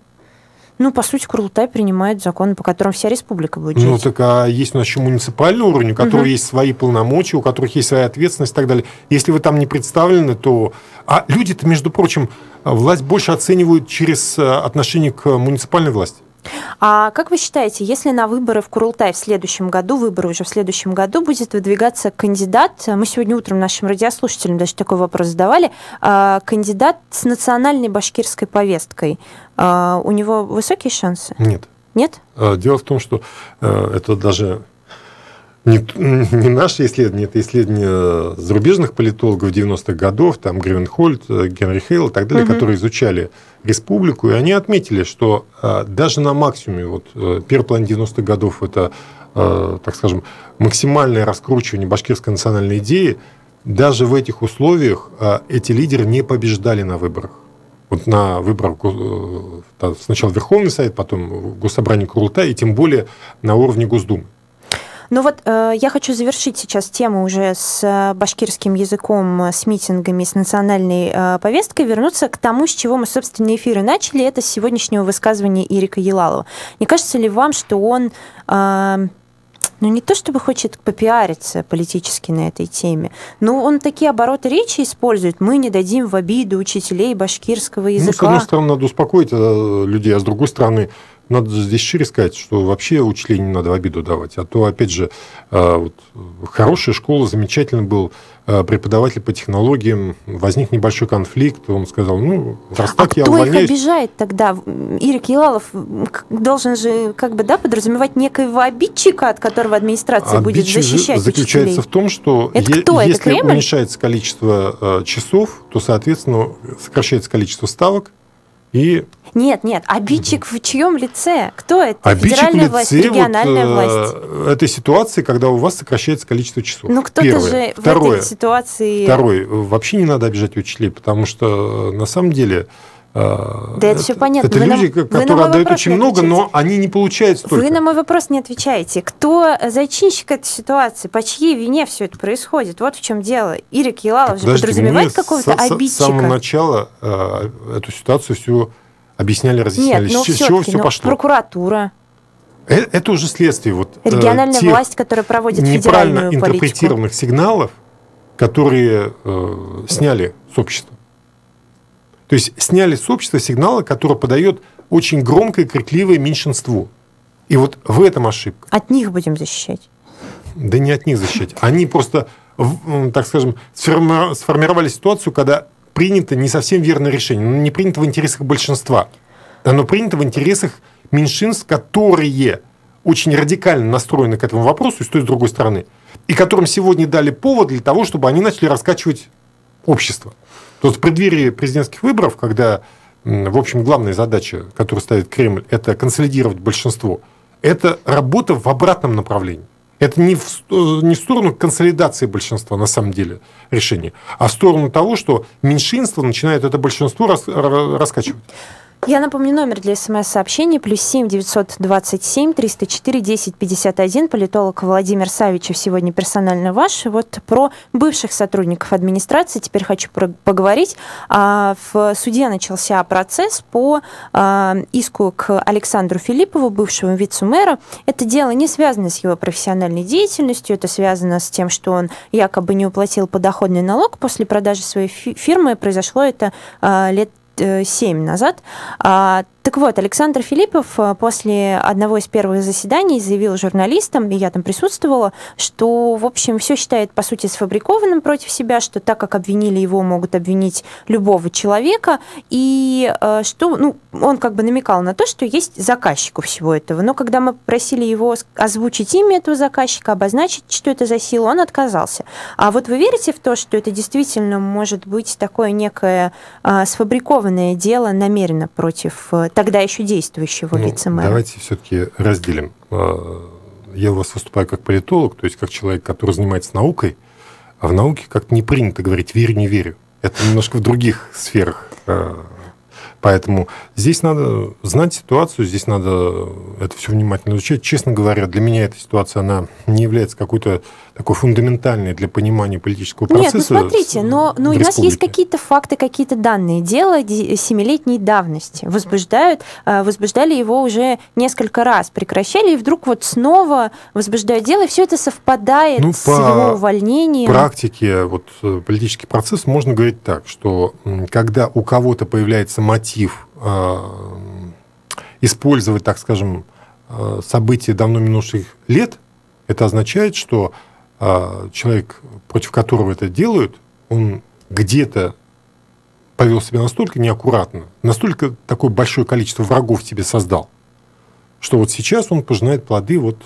Ну, по сути, Курултай принимает законы, по которым вся республика будет жить. Ну, так а есть у нас еще муниципальный уровень, у которого есть свои полномочия, у которых есть своя ответственность и так далее. Если вы там не представлены, то... А люди-то, между прочим, власть больше оценивают через отношение к муниципальной власти. А как вы считаете, если на выборы в Курултай в следующем году, выборы уже в следующем году, будет выдвигаться кандидат, мы сегодня утром нашим радиослушателям даже такой вопрос задавали, кандидат с национальной башкирской повесткой, у него высокие шансы? Нет. Нет? Дело в том, что это даже не наше исследование, это исследование зарубежных политологов 90-х годов, там Гревенхольд, Генри Хейл и так далее, которые изучали республику, и они отметили, что даже на максимуме, вот первый план 90-х годов, это, так скажем, максимальное раскручивание башкирской национальной идеи, даже в этих условиях эти лидеры не побеждали на выборах. Вот на выборах сначала Верховный Совет, потом Госсобрание Курултая, и тем более на уровне Госдумы. Ну вот я хочу завершить сейчас тему уже с башкирским языком, с митингами, с национальной повесткой, вернуться к тому, с чего мы, собственно, эфир и начали, это с сегодняшнего высказывания Ирика Елалова. Не кажется ли вам, что он, ну не то чтобы хочет попиариться политически на этой теме, но он такие обороты речи использует, мы не дадим в обиду учителей башкирского языка? Ну, с одной стороны, надо успокоить людей, а с другой стороны, надо здесь шире сказать, что вообще учителей не надо в обиду давать. А то, опять же, вот, хорошая школа, замечательно был преподаватель по технологиям, возник небольшой конфликт, он сказал, ну, раз так, я увольняюсь. А кто их обижает тогда? Ирик Елалов должен же как бы, да, подразумевать некоего обидчика, от которого администрация будет защищать заключается учителей. в том, что если уменьшается количество часов, то, соответственно, сокращается количество ставок. И... Нет, обидчик в чьем лице? Кто это? Обидчик Федеральная власть, региональная власть? Этой ситуации, когда у вас сокращается количество часов. Ну, кто-то же в этой ситуации... Второй. Вообще не надо обижать учителей, потому что на самом деле... Да это все понятно. Это люди, которые отдают очень много, но они не получают столько. Вы на мой вопрос не отвечаете. Кто зачинщик этой ситуации? По чьей вине все это происходит? Вот в чем дело. Ирик Елалов же подразумевает какого-то обидчика. С самого начала эту ситуацию всю объясняли, разъясняли. Нет, с чего все пошло? Прокуратура. Это уже следствие. Вот, региональная власть, которая проводит федеральную политику. Неправильно интерпретированных сигналов, которые сняли с общества. То есть сняли с общества сигналы, которые подает очень громкое, крикливое меньшинство. И вот в этом ошибка. От них будем защищать? Да не от них защищать. Они просто, так скажем, сформировали ситуацию, когда принято не совсем верное решение. Не принято в интересах большинства. Оно принято в интересах меньшинств, которые очень радикально настроены к этому вопросу, и с той, и с другой стороны, и которым сегодня дали повод для того, чтобы они начали раскачивать общество. То есть в преддверии президентских выборов, когда, в общем, главная задача, которую ставит Кремль, это консолидировать большинство, это работа в обратном направлении. Это не в сторону консолидации большинства, на самом деле, решение, а в сторону того, что меньшинство начинает это большинство раскачивать. Я напомню номер для СМС-сообщений +7 927 304 10 51. Политолог Владимир Савичев сегодня персонально ваш. Вот про бывших сотрудников администрации теперь хочу поговорить. В суде начался процесс по иску к Александру Филиппову, бывшему вице-мэру. Это дело не связано с его профессиональной деятельностью, это связано с тем, что он якобы не уплатил подоходный налог после продажи своей фирмы. Произошло это лет 7 назад. Так вот, Александр Филиппов после одного из первых заседаний заявил журналистам, и я там присутствовала, что, в общем, все считает, по сути, сфабрикованным против себя, что так как обвинили его, могут обвинить любого человека, и что, он как бы намекал на то, что есть заказчик у всего этого. Но когда мы просили его озвучить имя этого заказчика, обозначить, что это за сила, он отказался. А вот вы верите в то, что это действительно может быть такое некое сфабрикованное дело намеренно против тогда еще действующего вице-мэра? Давайте все-таки разделим. Я у вас выступаю как политолог, то есть как человек, который занимается наукой, а в науке как-то не принято говорить «верю, не верю». Это немножко в других сферах. Поэтому здесь надо знать ситуацию, здесь надо это все внимательно изучать. Честно говоря, для меня эта ситуация, она не является какой-то такой фундаментальной для понимания политического процесса. Нет, смотрите, но у нас есть какие-то факты, какие-то данные. Дело 7-летней давности. Возбуждали его уже несколько раз, прекращали, и вдруг вот снова возбуждают дело, и все это совпадает с его увольнением. В практике политический процесс можно говорить так, что когда у кого-то появляется мотив использовать, так скажем, события давно минувших лет, это означает, что человек, против которого это делают, он где-то повел себя настолько неаккуратно, настолько такое большое количество врагов себе создал, что вот сейчас он пожинает плоды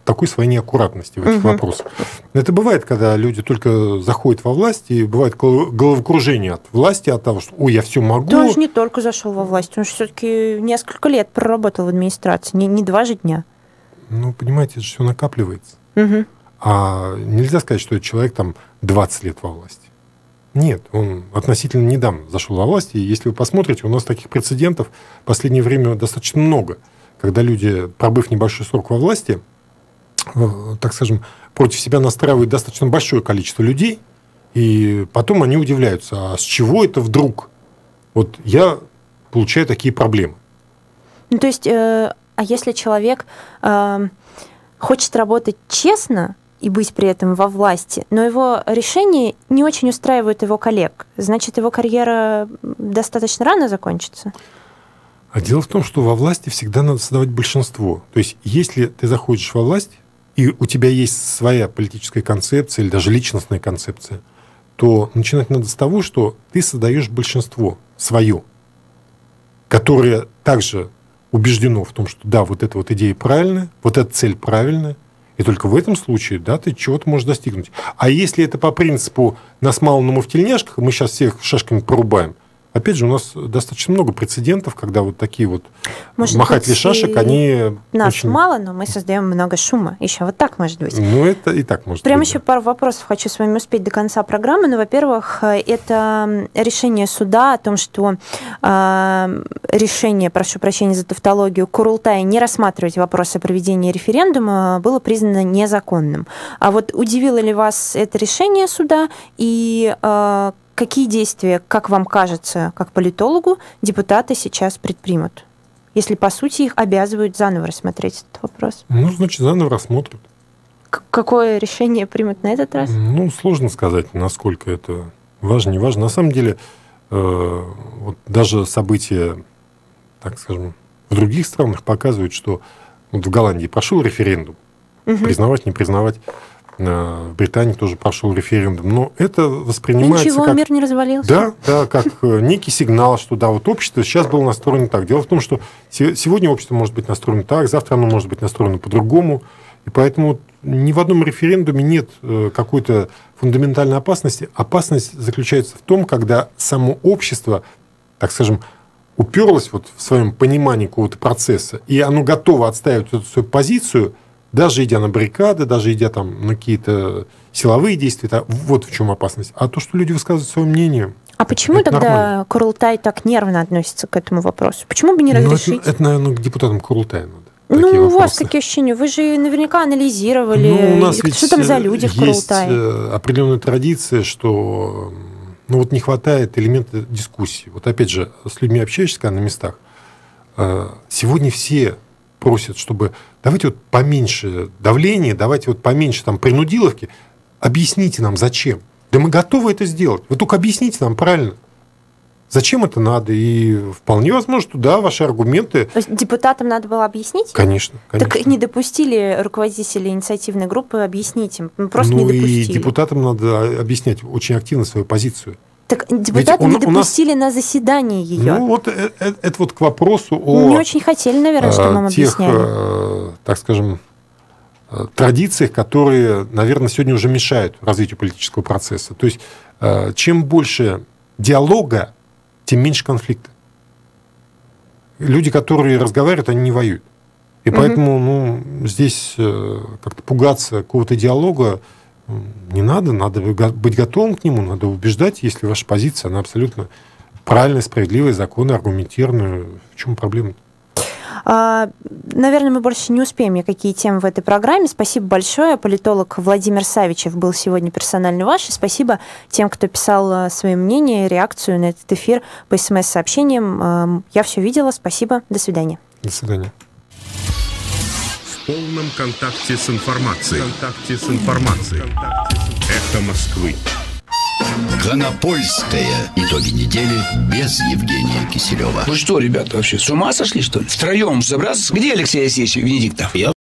такой своей неаккуратности в этих вопросах. Это бывает, когда люди только заходят во власть, и бывает головокружение от власти, от того, что «ой, я все могу». Да он же не только зашел во власть, он же все-таки несколько лет проработал в администрации, не 2 же дня. Понимаете, это же все накапливается. А нельзя сказать, что этот человек там 20 лет во власти. Нет, он относительно недавно зашел во власть, и если вы посмотрите, у нас таких прецедентов в последнее время достаточно много, когда люди, пробыв небольшой срок во власти, так скажем, против себя настраивают достаточно большое количество людей, и потом они удивляются, а с чего это вдруг я получаю такие проблемы? То есть, а если человек хочет работать честно и быть при этом во власти, но его решения не очень устраивают его коллег, значит, его карьера достаточно рано закончится? А дело в том, что во власти всегда надо создавать большинство. То есть, если ты заходишь во власть, и у тебя есть своя политическая концепция или даже личностная концепция, то начинать надо с того, что ты создаешь большинство свое, которое также убеждено в том, что да, вот эта идея правильная, вот эта цель правильная, и только в этом случае, да, ты чего-то можешь достигнуть. А если это по принципу «нас мало, но мы в тельняшках», мы сейчас всех шашками порубаем, опять же, у нас достаточно много прецедентов, когда такие махатели шашек, они... Нас очень... мало, но мы создаем много шума. Еще вот так может быть. Это и так может быть. Прямо еще пару вопросов хочу с вами успеть до конца программы. Во-первых, это решение суда о том, что решение, прошу прощения за тавтологию, Курултая не рассматривать вопросы проведения референдума было признано незаконным. А удивило ли вас это решение суда? И какие действия, как вам кажется, как политологу, депутаты сейчас предпримут, если, по сути, их обязывают заново рассмотреть этот вопрос? Значит, заново рассмотрят. Какое решение примут на этот раз? Сложно сказать, насколько это важно, не важно. На самом деле, даже события, так скажем, в других странах показывают, что в Голландии прошел референдум, признавать, не признавать. В Британии тоже прошел референдум, но это воспринимается ничего, мир не развалился. Да, как некий сигнал, что общество сейчас было настроено так. Дело в том, что сегодня общество может быть настроено так, завтра оно может быть настроено по-другому, и поэтому ни в одном референдуме нет какой-то фундаментальной опасности. Опасность заключается в том, когда само общество, так скажем, уперлось в своем понимании какого-то процесса, и оно готово отстаивать эту свою позицию, даже идя на баррикады, даже идя на какие-то силовые действия. Вот в чем опасность. А то, что люди высказывают свое мнение... А почему тогда нормально. Курултай так нервно относится к этому вопросу? Почему бы не разрешить? Это, наверное, к депутатам Курултая надо. У вас такие ощущения. Вы же наверняка анализировали, у нас что там за люди в Курултае. Есть определенная традиция, что не хватает элемента дискуссии. Опять же, с людьми общаешься на местах. Сегодня все просят, чтобы давайте поменьше давления, давайте поменьше принудиловки. Объясните нам, зачем. Да мы готовы это сделать. Вы только объясните нам правильно. Зачем это надо? И вполне возможно, что да, ваши аргументы... То есть депутатам надо было объяснить? Конечно. Так не допустили руководители инициативной группы объяснить им? Просто не допустили. И депутатам надо объяснять очень активно свою позицию. Так депутаты не допустили на заседании ее. Ну, вот это вот к вопросу о... Не очень хотели, наверное, чтобы нам объясняли. Так скажем, традициях, которые, наверное, сегодня уже мешают развитию политического процесса. То есть, чем больше диалога, тем меньше конфликта. Люди, которые разговаривают, они не воюют. И поэтому здесь как-то пугаться какого-то диалога не надо. Надо быть готовым к нему, надо убеждать, если ваша позиция, она абсолютно правильная, справедливая, законная, аргументированная. В чем проблема? Наверное, мы больше не успеем никакие темы в этой программе. Спасибо большое. Политолог Владимир Савичев был сегодня персонально ваш. И спасибо тем, кто писал свое мнение, реакцию на этот эфир по СМС-сообщениям. Я все видела. Спасибо. До свидания. До свидания. В полном контакте с информацией. Эхо Москвы. Конопольская. Итоги недели без Евгения Киселева. Вы что, ребята, вообще с ума сошли, что ли? Втроем собраться? Где Алексей Алексеевич Венедиктов?